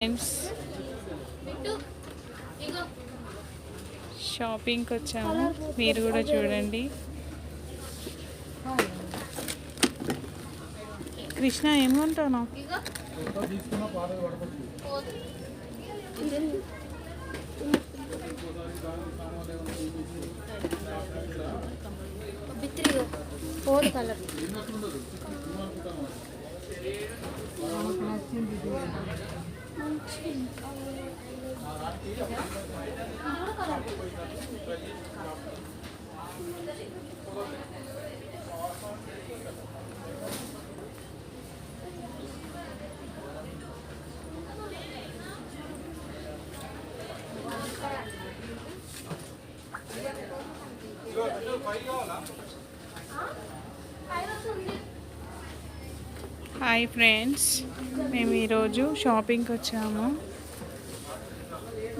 Friends షాపింగ్కి వచ్చాము, మీరు కూడా చూడండి. కృష్ణ ఏం కొంటాను? కలర్ హాయ్ ఫ్రెండ్స్, మేము ఈరోజు షాపింగ్కి వచ్చాము.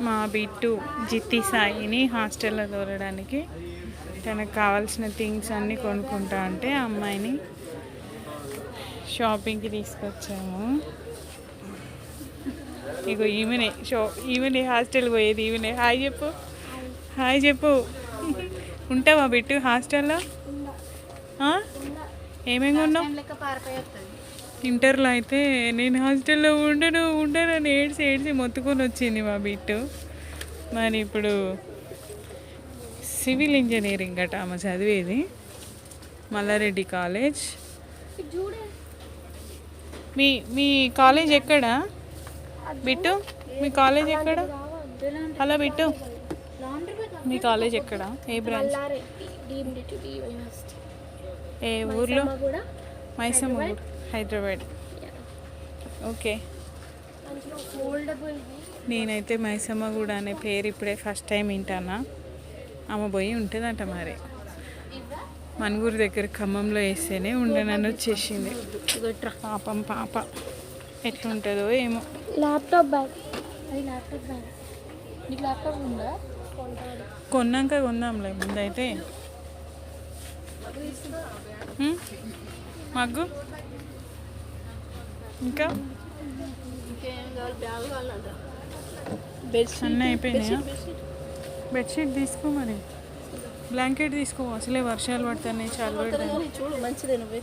మా బిట్టు జిత్తి సాయిని హాస్టల్లో దూరడానికి తనకు కావాల్సిన థింగ్స్ అన్నీ కొనుక్కుంటా అంటే అమ్మాయిని షాపింగ్కి తీసుకొచ్చాము. ఇగో ఈమెనే హాస్టల్కి పోయేది. ఈమెనే హాయ్ చెప్పు. ఉంటావా బిట్టు హాస్టల్లో? ఏమేమి కొన్నావు? ఇంటర్లో అయితే నేను హాస్టల్లో ఉండను అని ఏడ్చి మొత్తుకొని వచ్చింది మా బిట్టు. మరి ఇప్పుడు సివిల్ ఇంజనీరింగ్ అట ఆమె చదివేది, మల్లారెడ్డి కాలేజ్. మీ కాలేజ్ ఎక్కడా బిట్టు? మీ కాలేజ్ ఎక్కడ? హలో బిట్టు, మీ కాలేజ్ ఎక్కడ? ఏ బ్రాంచ్? ఏ ఊర్లో? మైసమ్మ, హైదరాబాద్. ఓకే. నేనైతే మైసమ్మ కూడా అనే పేరు ఇప్పుడే ఫస్ట్ టైం వింటానా. ఆమె పోయి ఉంటుందంట మరి. మనుగురు దగ్గర ఖమ్మంలో వేస్తేనే ఉండనని వచ్చేసింది. పాప ఎట్లుంటుందో ఏమో. కొన్నాక కొందాంలే, ముందైతే మగ్గు. ఇంకా అన్నీ అయిపోయినాయా? బెడ్షీట్ తీసుకో, మరి బ్లాంకెట్ తీసుకో. అసలే వర్షాలు పడుతున్నాయి, చాలా పడుతుంది.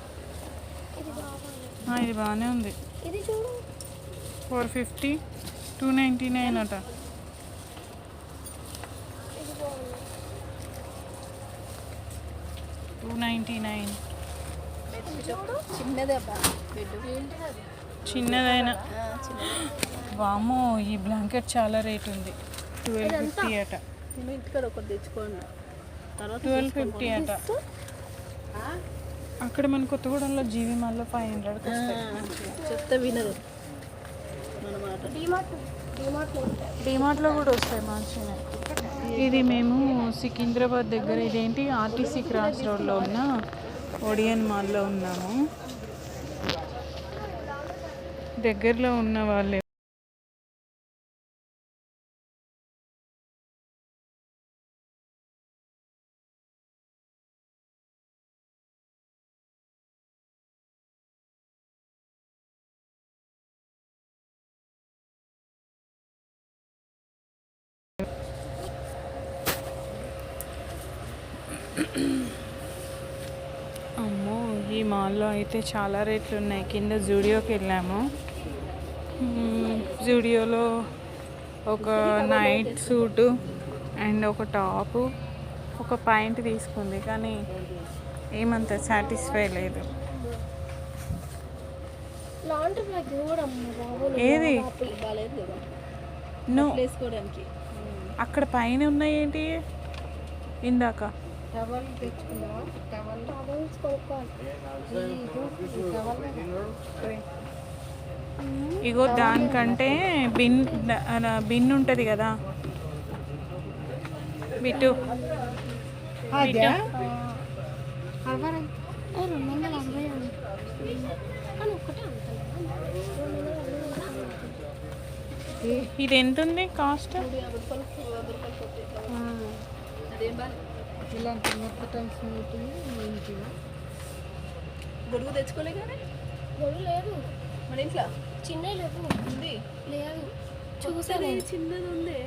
ఇది బాగానే ఉంది. 450, 299 అట. $299. చిన్నదైనా వామో, ఈ బ్లాంకెట్ చాలా రేట్ ఉంది. 1250 అట. 1250 అట. అక్కడ మన కొత్తగూడెంలో జీవి మాల్లో 500 చెప్తే వినరు. డిమార్ట్లో కూడా వస్తాయి మంచిగా. ఇది మేము సికింద్రాబాద్ దగ్గర, ఇదేంటి ఆర్టీసీ క్రాస్ రోడ్లో ఉన్న ఓడియన్ మాల్లో ఉన్నాము. దగ్గరలో ఉన్న వాళ్ళే. అమ్మో, ఈ మాల్లో అయితే చాలా రేట్లు ఉన్నాయి. కింద జూడియోకి వెళ్ళాము. జూడియోలో ఒక నైట్ సూటు అండ్ ఒక టాపు, ఒక పాయింట్ తీసుకుంది, కానీ ఏమంత సాటిస్ఫై లేదు. ఏది అక్కడ పైన ఉన్నాయి ఏంటి? ఇందాక ఇగో దానికంటే బిన్ ఉంటుంది కదా బిట్టు. ఇది ఎంత ఉంది కాస్ట్? ఇలాంటి మొత్తం టైమ్స్ గొడుగు తెచ్చుకోలే కానీ గొడుగు లేదు మన ఇంట్లో. చిన్న లేవు ఉంది లేదు. చూసాను చిన్నది ఉందే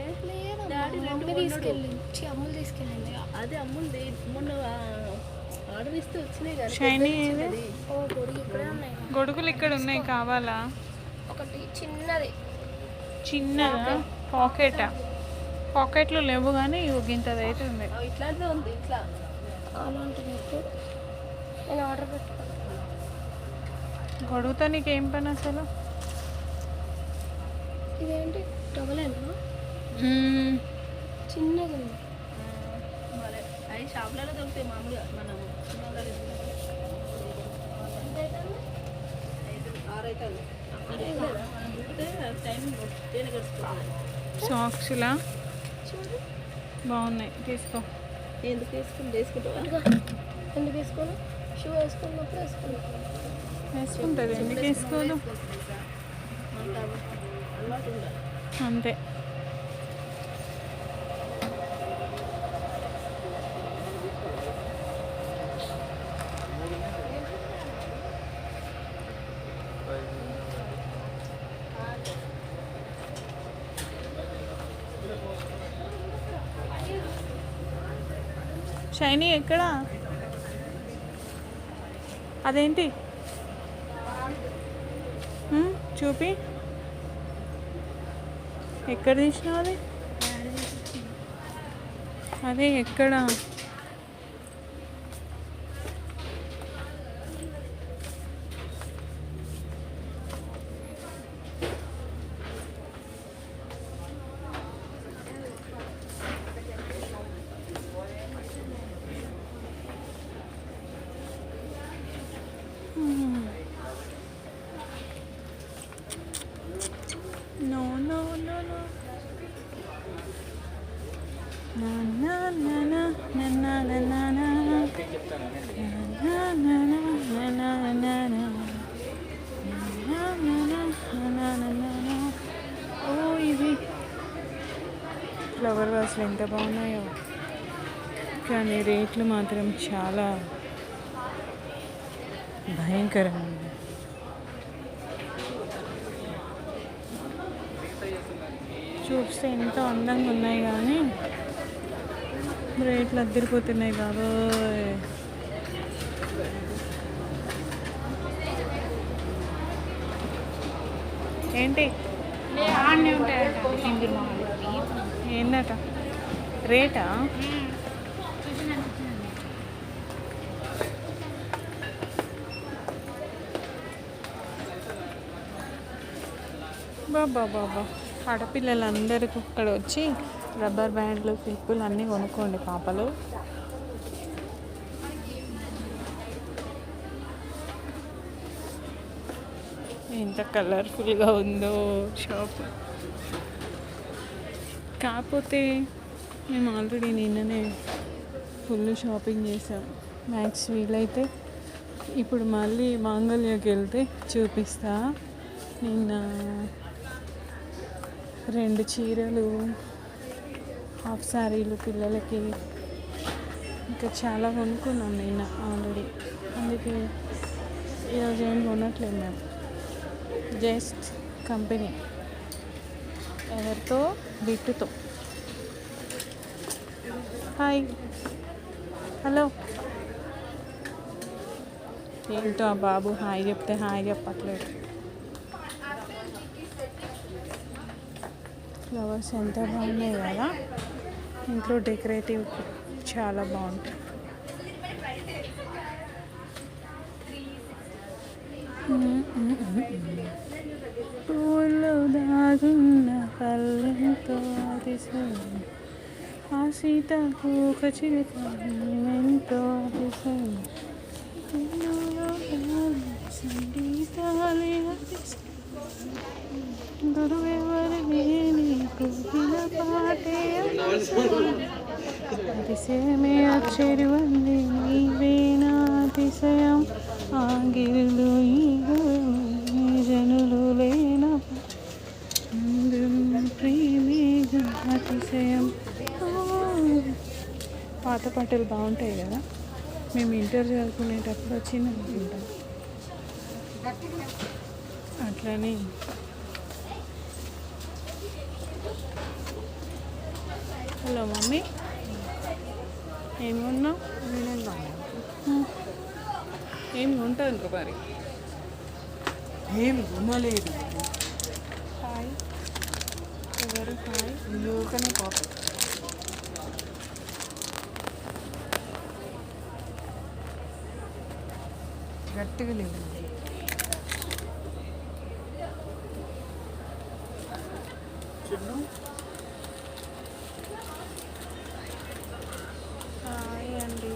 డాడీ మమ్మీ తీసుకెళ్ళింది అమ్ములు తీసుకెళ్ళింది అదే అమ్ముంది మొన్న ఆర్డర్ ఇస్తే వచ్చినాయి కదా షైనీ ఓ గొడుగు ఇక్కడే ఉన్నాయి గొడుగులు ఇక్కడ ఉన్నాయి, కావాలా? ఒకటి చిన్నది చిన్నదా? పాకెట్లు లేవు కానీ ఇంతది అయితే ఉంది. ఇట్లాంటిదే ఉంది ఇట్లా అలాంటిది ఇప్పుడు నేను ఆర్డర్ పెట్టుకున్నాను. గొడుగుతో నీకేం పని అసలు? ఇదేంటి డబలేనా చిన్నది ఉంది. మరి అవి షాప్లలో దొరుకుతాయి మామూలుగా మనం సాక్స్లా బాగున్నాయి, తీసుకో. ఎందుకు వేసుకుంటావా? ఎందుకు వేసుకోను? షూ వేసుకున్నప్పుడు వేసుకున్నాను. వేసుకుంటుంది, ఎందుకు వేసుకోదు? అలవాటు ఉండాలి అంతే. షైనీ ఎక్కడా? అదేంటి చూపి, ఎక్కడ తీసినావు అది? అదే ఎక్కడ? No, no, no, no. Na na na na na na na na na na na na na na. ఓ ఇవి ఫ్లవర్ వాసులు ఎంత బాగున్నాయో, కానీ రేట్లు మాత్రం చాలా భయంకరంగా ఉన్నాయి. చూస్తే ఎంతో అందంగా ఉన్నాయి కానీ రేట్లు అద్దరిపోతున్నాయి బాబోయ్. ఏంటి ఏందట రేటా? బాబా బాబా, ఆడపిల్లలందరికీ ఇక్కడ వచ్చి రబ్బర్ బ్యాండ్లు, క్లిప్పులు అన్నీ కొనుక్కోండి పాపలు. ఎంత కలర్ఫుల్గా ఉందో షాప్. కాకపోతే మేము ఆల్రెడీ నిన్ననే ఫుల్ షాపింగ్ చేసాం. మ్యాక్స్ వీలైతే ఇప్పుడు మళ్ళీ మాంగళ్యకి వెళ్తే చూపిస్తా. నిన్న 2 చీరలు, హాఫ్ శారీలు పిల్లలకి, ఇంకా చాలా కొనుక్కున్నాం నిన్న ఆల్రెడీ. అందుకే ఈరోజు ఏం కొనట్లేదు మేము, జస్ట్ కంపెనీ. ఎవరితో? బిట్టుతో. Hi, hello. ఏంటో ఆ బాబు హాయ్ చెప్తే హాయ్ చెప్పట్లేదు. ఫ్లవర్స్ ఎంత బాగున్నాయి కదా, ఇంట్లో డెకరేటివ్ చాలా బాగుంటాయి. పూలు దాగున్న పల్లెంతో అతిశయం, ఆ సీతాకోక చిలుక ఎంతో అతిశయం, సంగీతాలే అతిశయం, గురువెవరిని నీకు పాటే అతిశయమే అక్షరివంది నీవే నా అతిశయం, ఆగిరులు ఈ జనులు లేన ప్రేమే అతిశయం. పాత పాటలు బాగుంటాయి కదా, మేము ఇంటర్ చదువుకునేటప్పుడు వచ్చింది అనుకుంటాం. అట్లనే హలో మమ్మీ, ఏం కొన్నావు? ఏం కొంటాను మరి? ఏమి కొనలేదు. హాయ్, ఎవరు హాయ్? ఊకనే పాప గట్టిగా లేదు. హాయ్ అండి.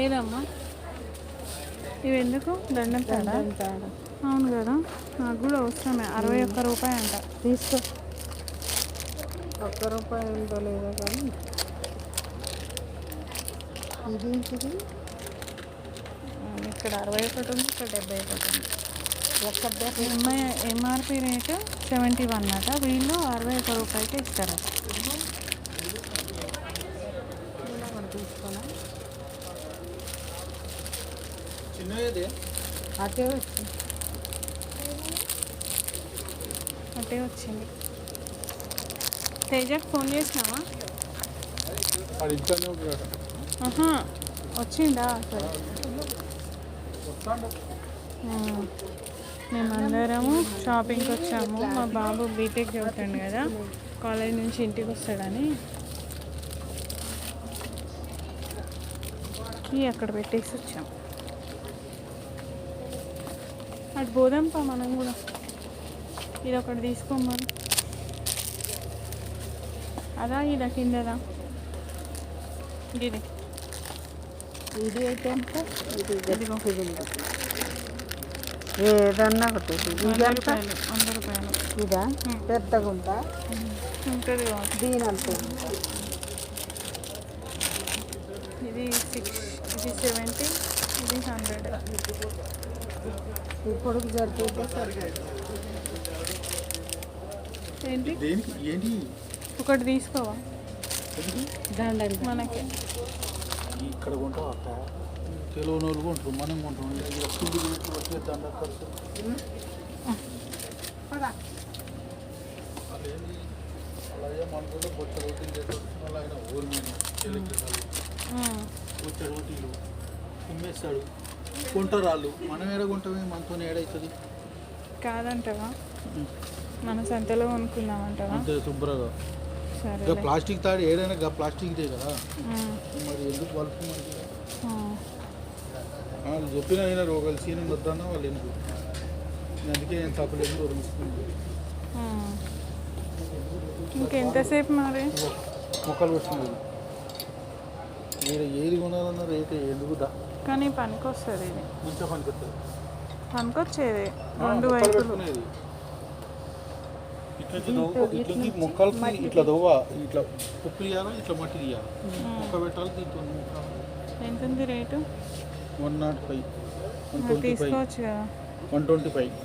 ఏదమ్మా ఇవి ఎందుకు? దండం తాడా? అవును కదా, నాకు కూడా అవసరమే. 61 రూపాయి అంట. తీసుకో. ₹1 ఉందో లేదో కానీ ఇదేంటిది? ఇక్కడ 61 ఉంది, ఇక్కడ 71 ఉంది. ఒక్క ఎంఆర్పి రేటు 71 అట. వీళ్ళు 61 రూపాయికి ఇస్తారు. తీసుకోనా? అదే వచ్చి అటే వచ్చింది. తేజకు ఫోన్ చేసినావా? ఆహా, వచ్చిందా? సరే. మేమందరము షాపింగ్కి వచ్చాము. మా బాబు బీటెక్ చదువుతాడు కదా, కాలేజ్ నుంచి ఇంటికి వస్తాడని అక్కడ పెట్టేసి వచ్చాము. అటు పోదాంపా మనం కూడా. ఇది ఒకటి తీసుకోమని. అదా ఇదా కిందదా? ఇది ఇది అయితే ఎంత? ఇదిగో. ఏదన్నా ఒకటి. ఇది 100 ఎంత? రూపాయలు. 100 రూపాయలు. ఇదా పెద్దగా ఉందా? ఉంటుంది కావచ్చు. దీని అంత ఉందా? ఇది 6, ఇది 70, ఇది 100. ఈ పొడుగు సరిపోతే సరిపోతుంది. ఏంటి ఒకటి తీసుకోవా? దండలు మనకి ఇక్కడ కొంటాం అక్క, తెలియని వాళ్ళు కొంటారు, మనం కొంటాం. వచ్చే దండ ఖర్చు అలాగే మన కూడా బొచ్చ రోటీలు చేసేస్తున్నారు. ఆయన ఊరి మీద బొచ్చ రోటీలు కుమ్మేస్తాడు, కొంటారు వాళ్ళు. మనం ఏడ కొంటామే, మనతో ఏడవుతుంది. కాదంటవా? మన సంతలో కొనుక్కుందామంటవా? అంతే శుభ్రంగా. సరే. ఇక ప్లాస్టిక్ తాడు ఏడైనా ఇక ప్లాస్టిక్దే కదా, మరి ఎందుకు వాళ్ళకు మనకి? వాళ్ళు చెప్పిన అయినా ఒకవేళ సీనియర్ వద్దన్నా వాళ్ళు ఎందుకు, అందుకే నేను తప్పలేదు తీసుకుంది. ఇంకెంతసేపు మరి? మొక్కలు వస్తుంది. మీరు ఏది కొనాలన్న రేటు ఎందుకు కానీ పనికి వస్తుంది. ఇది మంచిగా పనికొస్తుంది. పనికొచ్చేది రెండు మొక్కలు వైపులు. పెట్టుకునేది ఇట్లా మొక్కలకి ఇట్లా దవ్వ, ఇట్లా ఉప్పు తీయాలా, ఇట్లా మట్టి తీయాలి, మొక్క పెట్టాలి. దీంతో ఎంత ఉంది రేటు? 105, తీసుకోవచ్చు కదా. 125,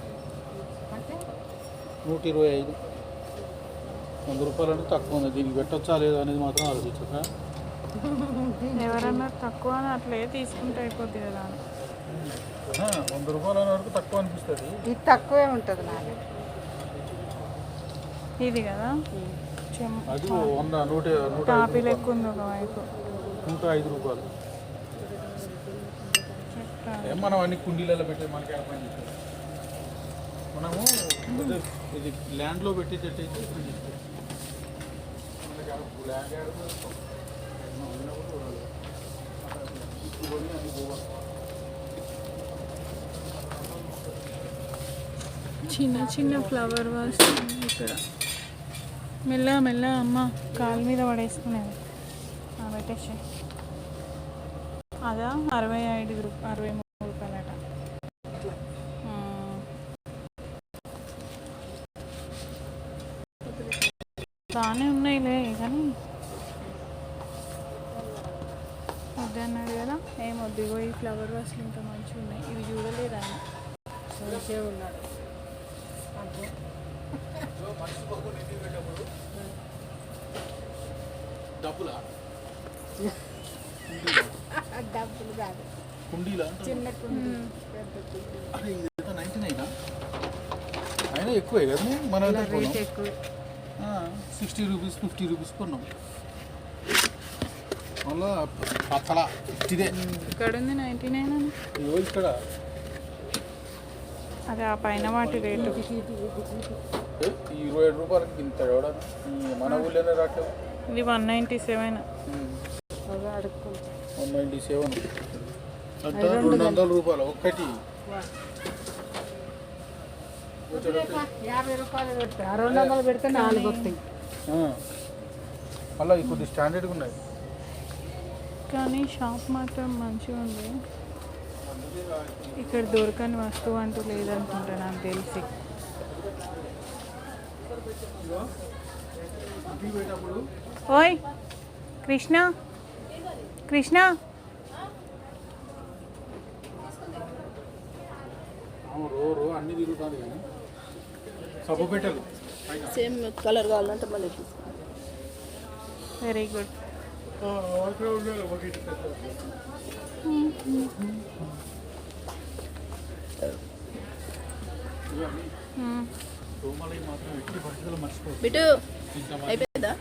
125, 100 రూపాయలు అంటే తక్కువ ఉంది. దీనికి పెట్టచ్చా లేదా అనేది మాత్రం ఆలోచించక. ఎవరన్నా తక్కువ అని అట్లే తీసుకుంటే అయిపోద్ది కదా. 100 రూపాయల వరకు తక్కువ అనిపిస్తుంది. ఇది తక్కువే ఉంటుంది నాకు. ఇది కదా అది 100, కాపీ లెక్క ఉంది ఒకవైపు. 105 రూపాయలు. ఏం మనం అన్ని కుండీలలో పెట్టే మనకి పని చేస్తాం. మనము ఇది ల్యాండ్లో పెట్టేటట్టయితే చిన్న చిన్న ఫ్లవర్ వాస్ ఇక్కడ. మెల్లగా మెల్లగా అమ్మ కాలు మీద పడేసుకునేది. పెట్టేసి అదా 65 63 రూపాయలట. బాగానే ఉన్నాయిలే కానీ వద్దన్నాడు కదా. ఏం వద్దు. ఇగో ఈ ఫ్లవర్ వాస్లు ఇంకా మంచిగా ఉన్నాయి. ఇవి చూడలేదా? మంచిగా ఉన్నాడు. డబ్బులా డబ్బులు కాదు, కుండీలా చిన్న కుండీ, పెద్ద కుండీ. అరే ఇది 99 అయినా ఎక్కువే కదా మన ఇలా రేట్ ఎక్కువ. 60 రూపీస్ 50 రూపీస్ కొన్నాం. మళ్ళా పత్తల ఇదే ఇక్కడ ఉంది 99 అని. ఇగో ఇక్కడ అదే ఆ పైన వాటి రేటు. 27 రూపాయలకి తింటాడు ఎవడ మన ఊళ్ళోనే రావట్లేదు. ఇది 197. అవి అడుక్కుంటా. 197 అంటే 200 రూపాయలు ఒక్కటి. 50 రూపాయలు పెడతా, 200 పెడితే 4 వస్తాయి. మళ్ళీ కొద్ది స్టాండర్డ్గా ఉన్నాయి. కానీ షాప్ మాత్రం మంచిగా ఉంది. ఇక్కడ దొరకని వస్తువు అంటూ లేదనుకుంటా నాకు తెలిసి. ఓయ్ కృష్ణ, కృష్ణ రో అన్ని తిరుగుతుంది కానీ సబ్బు పెట్టలు సేమ్ కలర్ కావాలంటే మళ్ళీ తీసుకో. Very good. రోమాలకి మాత్రం ఎట్టి పరిస్థితులు మర్చిపోతుంది. బిటు అయిపోయిందా?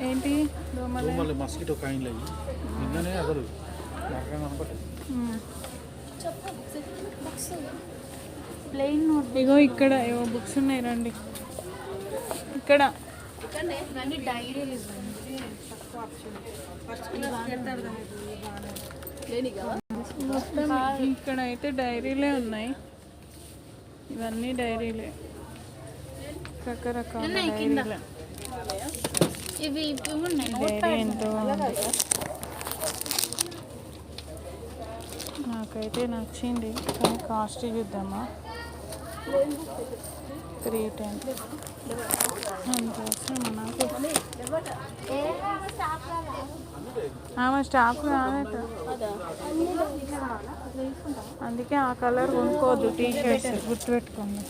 ఏంటి దోమలు? రోమాలు మస్కిటో కాయిన్లు అయ్యి నిన్ననే అసలు నరకంగా కనపడలేదు. Plain note. ఇగో ఇక్కడ ఏవో బుక్స్ ఉన్నాయి, రండి. ఇక్కడ మొత్తం ఇక్కడ అయితే డైరీలే ఉన్నాయి. ఇవన్నీ డైరీలే, రకరకాల డైరీలే. ఇవి డైరీ ఎంతో ఉంది. నాకైతే నచ్చింది కానీ కాస్ట్ చూద్దామా. 310 అంత అవసరమా నాకు? ఆమె స్టాక్ రాదట, అందుకే ఆ కలర్ కొనుక్కోవద్దు. టీ షర్ట్స్ గుర్తుపెట్టుకోండి.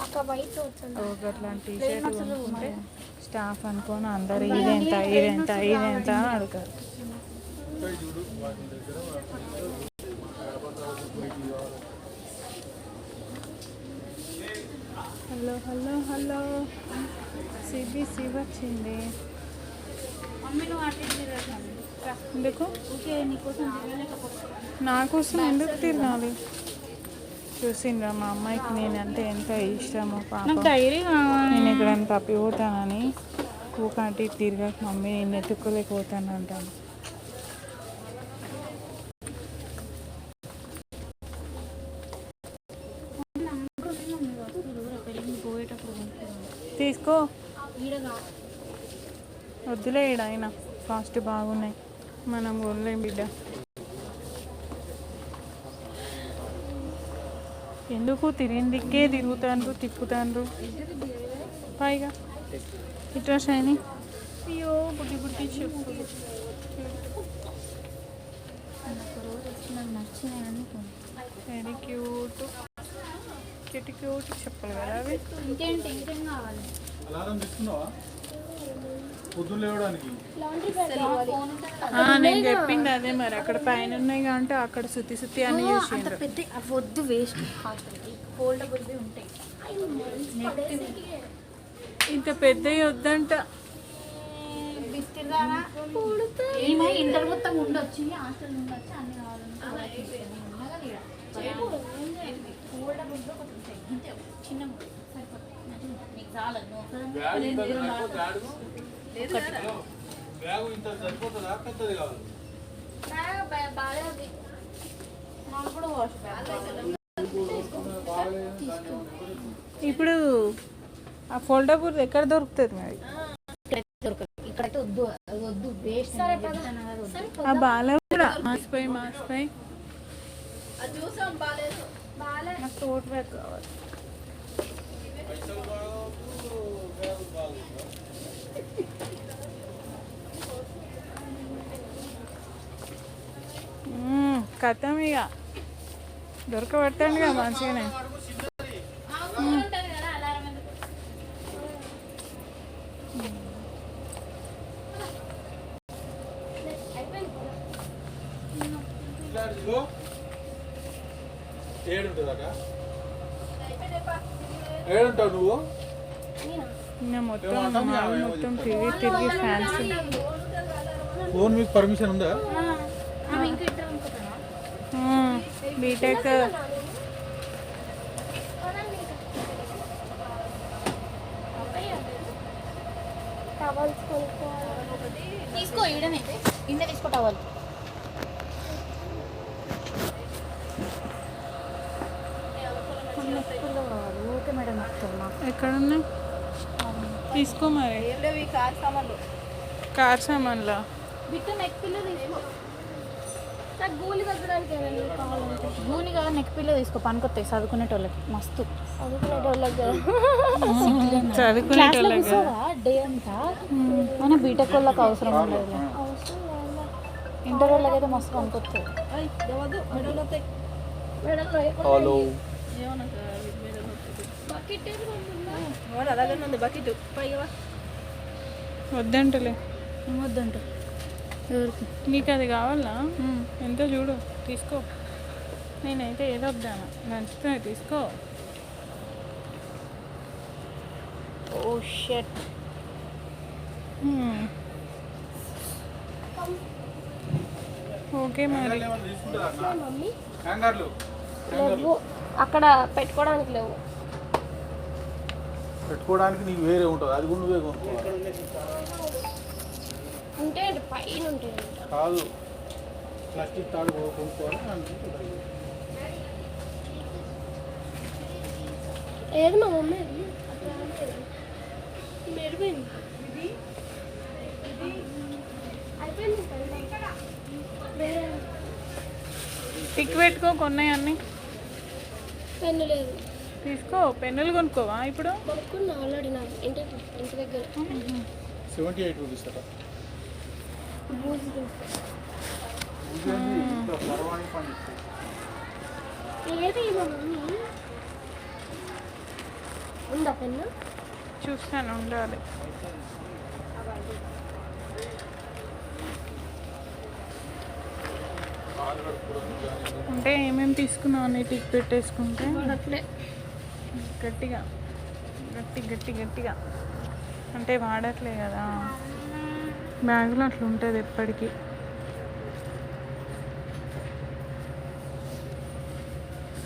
అట్లాంటి టీ షర్ట్ కొనుక్కుంటే స్టాఫ్ అనుకోని అందరు ఇదెంత ఇదెంత ఇదెంత అని అడుగుతారు. హలో హలో హలో, సిబిసి వచ్చింది. ఎందుకు నా కోసం ఎందుకు తిరగాలి? చూసిండ్రా మా అమ్మాయికి నేను అంటే ఎంత ఇష్టమో పాప. నేను ఎక్కడైనా తప్పిపోతానని ఊకంటే తిరగక మమ్మీ నేను ఎత్తుకోలేకపోతాను అంటాను. తీసుకో, వద్దులే. ఈడ అయినా కాస్ట్ బాగున్నాయి, మనం కొనలేం బిడ్డ. ఎందుకు తిరిగిందికే తిరుగుతాండ్రు తిప్పుతాండ్రు. పైగా ఇట్లా షైనీ. అయ్యో బుడ్డి బుడ్డి చెప్పులు. వెరీ క్యూట్ క్యూట్ క్యూట్ చెప్పులు కదా అవి. అలారం తీసుకున్నావా పొద్దున్న లేవడానికి? నేను చెప్పింది అదే. మరి అక్కడ పైన ఉన్నాయి అంటే అక్కడ సుత్తి సుత్తి అని చూసిండ్రు. వద్దు, వేస్ట్. ఫోల్డబుల్ ఉంటాయి. ఇంత పెద్దవి వద్దంట. ఇంటర్ మొత్తం ఉండొచ్చు, హాస్టల్ ఉండొచ్చు, అన్ని కావాలంటే చిన్న సరిపోతుందా? పెద్దది కావాలి. ఇప్పుడు ఆ ఫోల్డబుల్ ఎక్కడ దొరుకుతుంది మరి? ఇక్కడైతే వద్దు, వద్దు, వేస్ట్. ఆ బాల కూడా మాసిపోయి అది చూసాం బాగాలేదు. నాకు తోట బ్యాగ్ కావాలి. కథం ఇక దొరకబెట్టండి కదా మంచిగానే. ఇన్ఛార్జ్లో ఏడుంటుందట. ఏడుంటావు నువ్వు? ఇంకా మొత్తం తిరిగి తిరిగి ఫ్యాన్స్. ఫోన్ మీకు పర్మిషన్ ఉందా? ఇంకా ఇంటర్ అనుకుంటున్నా. బీటెక్ టవల్స్ కొనుక్కోవాలి. తీసుకో ఈడనైతే ఇండ తీసుకో టవల్. ఓకే మేడం వస్తున్నా. ఎక్కడున్నాయి తీసుకో మరి. కార్ సామాన్లా బిట్టు నెక్ పిల్లో తీసుకో. నాకు గూలి తగ్గడానికి ఏమైనా కావాలంటే గూని కాదు, నెక్ పిల్లో తీసుకో. పనికొస్తాయి చదువుకునేటోళ్ళకి మస్తు. చదువుకునేటోళ్ళకి చదువుకునేటోళ్ళకి కూర్చోవా డే అంతా. మన బీటెక్ వాళ్ళకి అవసరం ఉండదు. ఇంటర్ వాళ్ళకి అయితే మస్తు పనికొస్తాయి. హలో అలాగే ఉంది బకెట్ పైగా వద్దంటలే. వద్దంట ఎవరికి? నీకు అది కావాలా? ఎంతో చూడు తీసుకో. నేనైతే ఏదో వద్దాను నచ్చుతుంది తీసుకో. ఓ షట్. ఓకే మరి. హ్యాంగర్లు లేవు అక్కడ పెట్టుకోవడానికి లేవు. పెట్టుకోవడానికి నీకు వేరే ఉంటుంది, అది కూడా నువ్వే కొనుక్కోవాలి. ఉంటే పైన ఉంటాయి. కాదు, ప్లాస్టిక్ తాడు కొనుక్కోవాలి అనుకుంటుంది. ఏది మా మమ్మీ మెరుపోయింది. అయిపోయింది. టిక్ పెట్టుకో. కొన్నాయి అన్నీ పెన్ను లేదు. తీసుకో. పెన్నులు కొనుక్కోవా ఇప్పుడు? కొనుక్కున్నా ఆల్రెడీ. నాకు ఇంటి దగ్గర 78 రూపీస్ అట. ఏది మా మమ్మీ ఉందా పెన్ను? చూస్తాను ఉండాలి. అంటే ఏమేమి తీసుకున్నావు అని టిక్ పెట్టేసుకుంటే అట్లే గట్టిగా గట్టిగా అంటే వాడట్లే కదా బ్యాగులో అట్లా ఉంటుంది ఎప్పటికీ.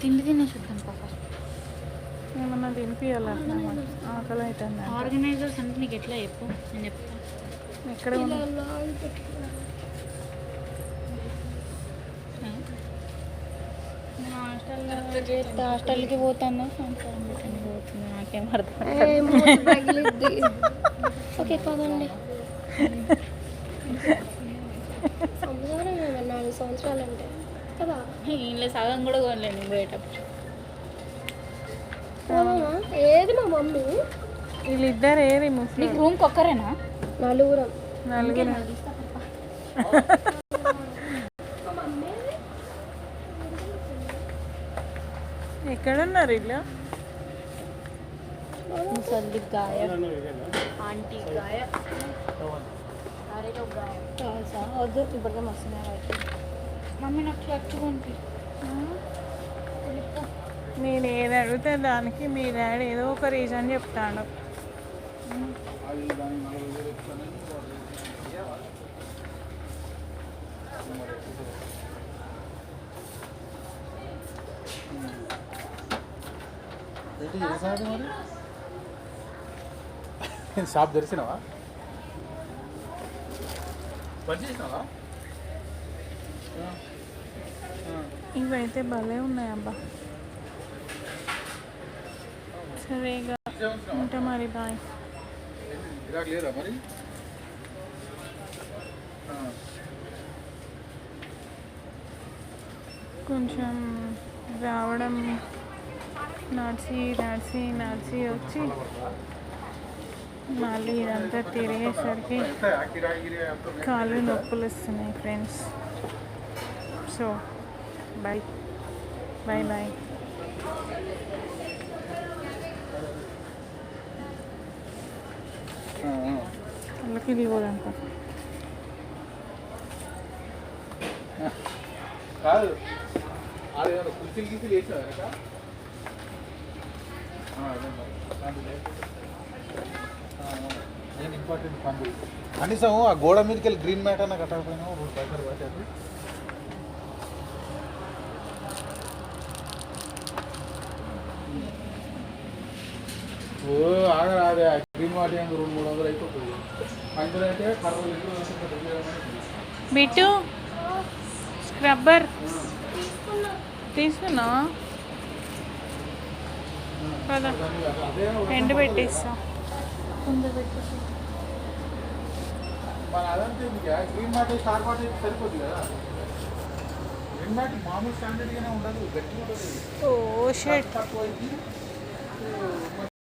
తిండి తినే చూద్దాం పాప. ఏమన్నా తినిపించాలి అట్లా ఆకలి అవుతుంది. ఆర్గనైజర్స్ అంటే నీకు ఎట్లా చెప్పు, నేను చెప్తాను. ఎక్కడ హాస్టల్కి పోతాను పోతుంది. నాకేం అర్థం. ఓకే పదండి. 4 సంవత్సరాలు అంటే కదా. ఇంట్లో సగం కూడా కొనలేను పోయేటప్పుడు. ఏది మా మమ్మీ? వీళ్ళిద్దరు ఏరి ముస్లిం. నీకు రూమ్కి ఒక్కరేనా? నలుగురం. ఎక్కడున్నారు వీళ్ళు? ముసలి గాయ ఆంటీ గాయ వద్దు ఇప్పటికే మస్తున్నాయి. మమ్మీ నాకు చచ్చుకుంటే నేను ఏది అడిగితే దానికి మీ డాడీ ఏదో ఒక రీజన్ చెప్తాడు. షాప్ తెరిచినావా? పని చేసినావా? ఇవైతే భలే ఉన్నాయి అబ్బా. సరే ఇక ఉంటా మరి. బాయ్. గిరాక్ లేదా మరి? కొంచెం రావడం నడిచి వచ్చి మళ్ళీ ఇదంతా తిరిగేసరికి కాళ్ళు నొప్పులు వస్తున్నాయి ఫ్రెండ్స్. So bye. వాళ్ళకి ఇవ్వదంట. కాదు అది కుర్చీలు గీసీలు వేసావు వెనక నేను ఇంపార్టెంట్ పనులు కనీసం ఆ గోడ మీదకి వెళ్ళి గ్రీన్ మ్యాట్ అన్న కట్టకపోయినా రోడ్ దగ్గర పట్టేది ఓ ఆగరాదే గ్రీన్ మ్యాట్ ఏమో 200-300 అయిపోతుంది అందులో అయితే కర్రలు బిట్టు స్క్రబ్బర్ తీసుకున్నా కదా ఎండు పెట్టేస్తా ముందు పెట్టేసి మన అదంతా గ్రీన్ మ్యాట్ స్టార్ మ్యాట్ సరిపోతుంది కదా గ్రీన్ మ్యాట్ మామూలు స్టాండర్డ్గానే ఉండదు గట్టిగా ఉంటుంది ఓ షర్ట్ తక్కువ